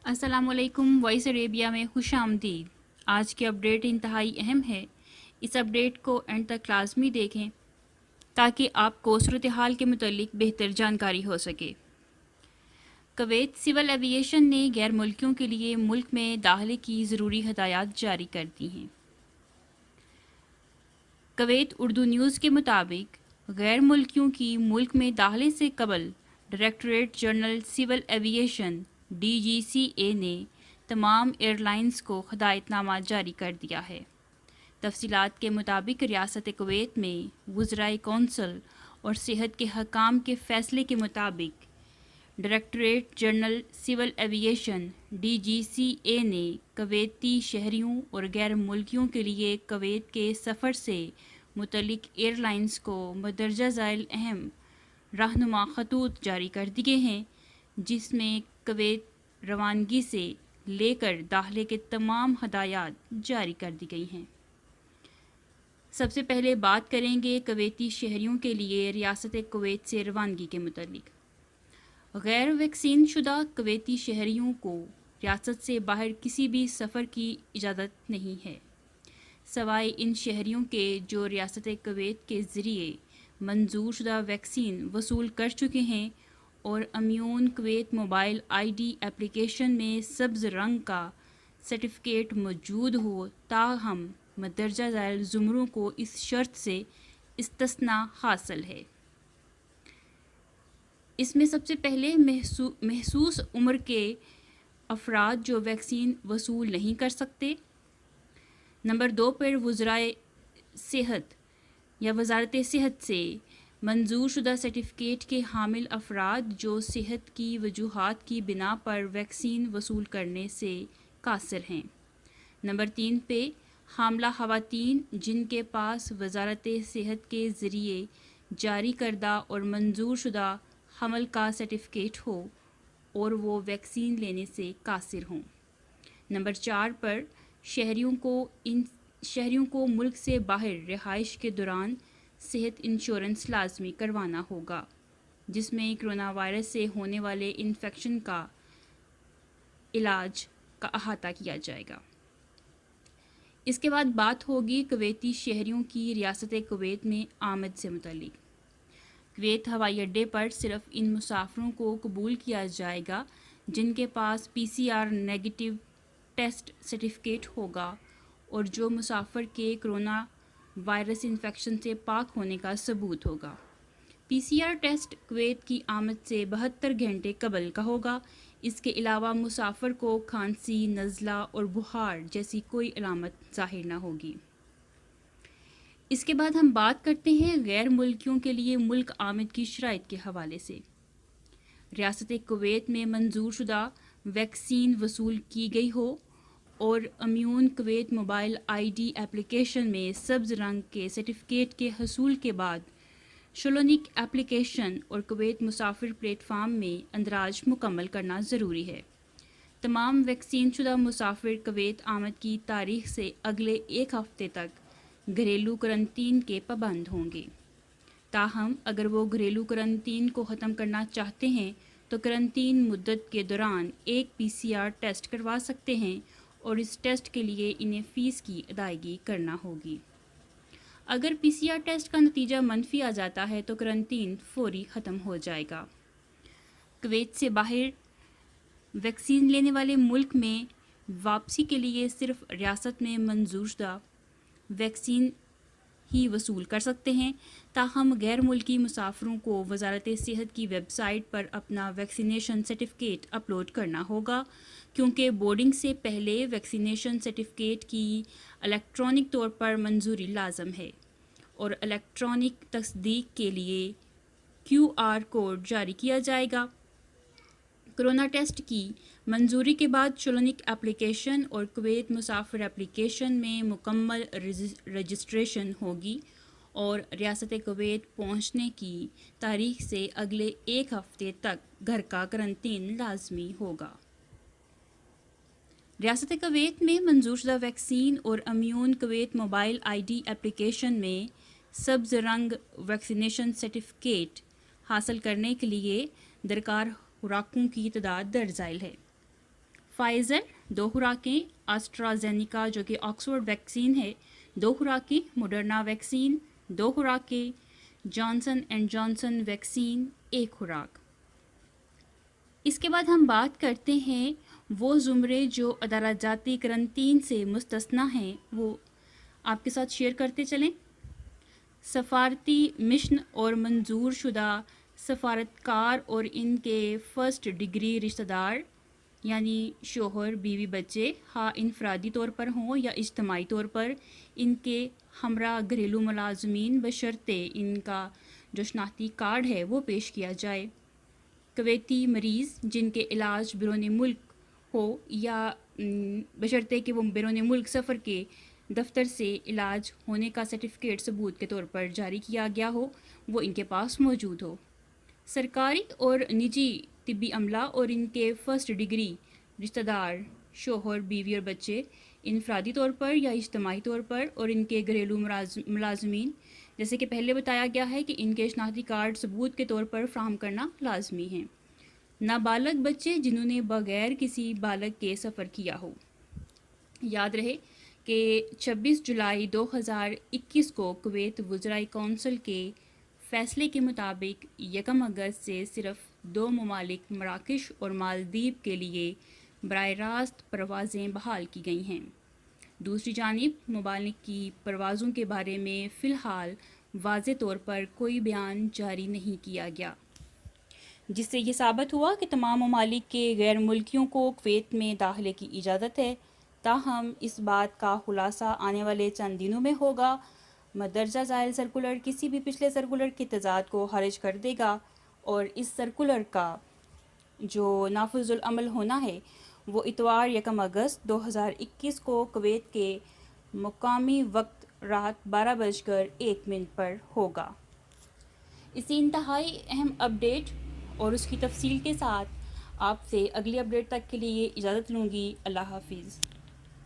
السلام علیکم، وائس عربیہ میں خوش آمدید۔ آج کی اپڈیٹ انتہائی اہم ہے۔ اس اپڈیٹ کو اینڈ تک لازمی دیکھیں تاکہ آپ کو صورتحال کے متعلق بہتر جانکاری ہو سکے۔ کویت سول ایوییشن نے غیر ملکیوں کے لیے ملک میں داخلے کی ضروری ہدایات جاری کر دی ہیں۔ کویت اردو نیوز کے مطابق غیر ملکیوں کی ملک میں داخلے سے قبل directorate general civil aviation DGCA نے تمام ایئر لائنز کو ہدایت نامہ جاری کر دیا ہے۔ تفصیلات کے مطابق ریاست کویت میں وزرائے کونسل اور صحت کے حکام کے فیصلے کے مطابق directorate general civil aviation DGCA نے کویتی شہریوں اور غیر ملکیوں کے لیے کویت کے سفر سے متعلق ایئر لائنز کو مندرجہ ذیل اہم رہنما خطوط جاری کر دیے ہیں، جس میں کویت روانگی سے لے کر داخلے کے تمام ہدایات جاری کر دی گئی ہیں۔ سب سے پہلے بات کریں گے کویتی شہریوں کے لیے ریاست کویت سے روانگی کے متعلق۔ غیر ویکسین شدہ کویتی شہریوں کو ریاست سے باہر کسی بھی سفر کی اجازت نہیں ہے، سوائے ان شہریوں کے جو ریاست کویت کے ذریعے منظور شدہ ویکسین وصول کر چکے ہیں اور immune Kuwait mobile ID application میں سبز رنگ کا سرٹیفکیٹ موجود ہو، تاہم مندرجہ ذیل زمروں کو اس شرط سے استثناء حاصل ہے۔ اس میں سب سے پہلے محسوس عمر کے افراد جو ویکسین وصول نہیں کر سکتے۔ نمبر 2 پر وزرائے صحت یا وزارت صحت سے منظور شدہ سرٹیفکیٹ کے حامل افراد جو صحت کی وجوہات کی بنا پر ویکسین وصول کرنے سے قاصر ہیں۔ نمبر 3 پہ حاملہ خواتین جن کے پاس وزارت صحت کے ذریعے جاری کردہ اور منظور شدہ حمل کا سرٹیفکیٹ ہو اور وہ ویکسین لینے سے قاصر ہوں۔ نمبر 4 پر شہریوں کو ملک سے باہر رہائش کے دوران صحت انشورنس لازمی کروانا ہوگا، جس میں کرونا وائرس سے ہونے والے انفیکشن کا علاج کا احاطہ کیا جائے گا۔ اس کے بعد بات ہوگی کویتی شہریوں کی ریاست کویت میں آمد سے متعلق۔ کویت ہوائی اڈے پر صرف ان مسافروں کو قبول کیا جائے گا جن کے پاس PCR نیگیٹو ٹیسٹ سرٹیفکیٹ ہوگا اور جو مسافر کے کرونا وائرس انفیکشن سے پاک ہونے کا ثبوت ہوگا۔ PCR ٹیسٹ کویت کی آمد سے 72 گھنٹے قبل کا ہوگا۔ اس کے علاوہ مسافر کو کھانسی، نزلہ اور بخار جیسی کوئی علامت ظاہر نہ ہوگی۔ اس کے بعد ہم بات کرتے ہیں غیر ملکیوں کے لیے ملک آمد کی شرائط کے حوالے سے۔ ریاست کویت میں منظور شدہ ویکسین وصول کی گئی ہو اور immune Kuwait mobile ID application میں سبز رنگ کے سرٹیفکیٹ کے حصول کے بعد شلونک ایپلیکیشن اور کویت مسافر پلیٹ فارم میں اندراج مکمل کرنا ضروری ہے۔ تمام ویکسین شدہ مسافر کویت آمد کی تاریخ سے اگلے ایک ہفتے تک گھریلو قرنطین کے پابند ہوں گے۔ تاہم اگر وہ گھریلو قرنطین کو ختم کرنا چاہتے ہیں تو قرنطین مدت کے دوران ایک PCR ٹیسٹ کروا سکتے ہیں اور اس ٹیسٹ کے لیے انہیں فیس کی ادائیگی کرنا ہوگی۔ اگر PCR ٹیسٹ کا نتیجہ منفی آ جاتا ہے تو قرنطین فوری ختم ہو جائے گا۔ کویت سے باہر ویکسین لینے والے ملک میں واپسی کے لیے صرف ریاست میں منظور شدہ ویکسین ہی وصول کر سکتے ہیں، تاہم غیر ملکی مسافروں کو وزارت صحت کی ویب سائٹ پر اپنا ویکسینیشن سرٹیفکیٹ اپلوڈ کرنا ہوگا، کیونکہ بورڈنگ سے پہلے ویکسینیشن سرٹیفکیٹ کی الیکٹرانک طور پر منظوری لازم ہے اور الیکٹرانک تصدیق کے لیے QR کوڈ جاری کیا جائے گا۔ کرونا ٹیسٹ کی منظوری کے بعد شلونک ایپلیکیشن اور کویت مسافر ایپلیکیشن میں مکمل رجسٹریشن ہوگی اور ریاست کویت پہنچنے کی تاریخ سے اگلے ایک ہفتے تک گھر کا قرنطین لازمی ہوگا۔ ریاست کویت میں منظور شدہ ویکسین اور immune Kuwait mobile ID application میں سبز رنگ ویکسینیشن سرٹیفکیٹ حاصل کرنے کے لیے درکار خوراکوں کی تعداد درج ذیل ہے۔ فائزر 2 خوراکیں، آسٹرازینیکا جو کہ آکسفورڈ ویکسین ہے 2 خوراکیں، موڈرنا ویکسین 2 خوراکیں، جانسن اینڈ جانسن ویکسین 1 خوراک۔ اس کے بعد ہم بات کرتے ہیں وہ زمرے جو عدالت جاتی کرنٹین سے مستثنیٰ ہیں، وہ آپ کے ساتھ شیئر کرتے چلیں۔ سفارتی مشن اور منظور شدہ سفارتکار اور ان کے فرسٹ ڈگری رشتہ دار یعنی شوہر، بیوی، بچے، ہاں انفرادی طور پر ہوں یا اجتماعی طور پر، ان کے ہمراہ گھریلو ملازمین بشرطے ان کا جو شناختی کارڈ ہے وہ پیش کیا جائے۔ کویتی مریض جن کے علاج بیرون ملک ہو یا بشرطے کہ وہ بیرون ملک سفر کے دفتر سے علاج ہونے کا سرٹیفکیٹ ثبوت کے طور پر جاری کیا گیا ہو، وہ ان کے پاس موجود ہو۔ سرکاری اور نجی طبی عملہ اور ان کے فرسٹ ڈگری رشتہ دار شوہر، بیوی اور بچے انفرادی طور پر یا اجتماعی طور پر، اور ان کے گھریلو ملازمین جیسے کہ پہلے بتایا گیا ہے کہ ان کے شناختی کارڈ ثبوت کے طور پر فراہم کرنا لازمی ہے۔ نابالغ بچے جنہوں نے بغیر کسی بالغ کے سفر کیا ہو۔ یاد رہے کہ 26 جولائی 2021 کو کویت وزرائے کونسل کے فیصلے کے مطابق 1 اگست سے صرف 2 ممالک مراکش اور مالدیپ کے لیے براہ راست پروازیں بحال کی گئی ہیں۔ دوسری جانب ممالک کی پروازوں کے بارے میں فی الحال واضح طور پر کوئی بیان جاری نہیں کیا گیا، جس سے یہ ثابت ہوا کہ تمام ممالک کے غیر ملکیوں کو کویت میں داخلے کی اجازت ہے۔ تاہم اس بات کا خلاصہ آنے والے چند دنوں میں ہوگا۔ مندرجہ ذیل سرکولر کسی بھی پچھلے سرکولر کی تضاد کو خارج کر دے گا، اور اس سرکولر کا جو نافذ العمل ہونا ہے وہ اتوار 1 اگست 2021 کو کویت کے مقامی وقت رات 12:01 پر ہوگا۔ اسی انتہائی اہم اپڈیٹ اور اس کی تفصیل کے ساتھ آپ سے اگلی اپڈیٹ تک کے لیے اجازت لوں گی۔ اللہ حافظ۔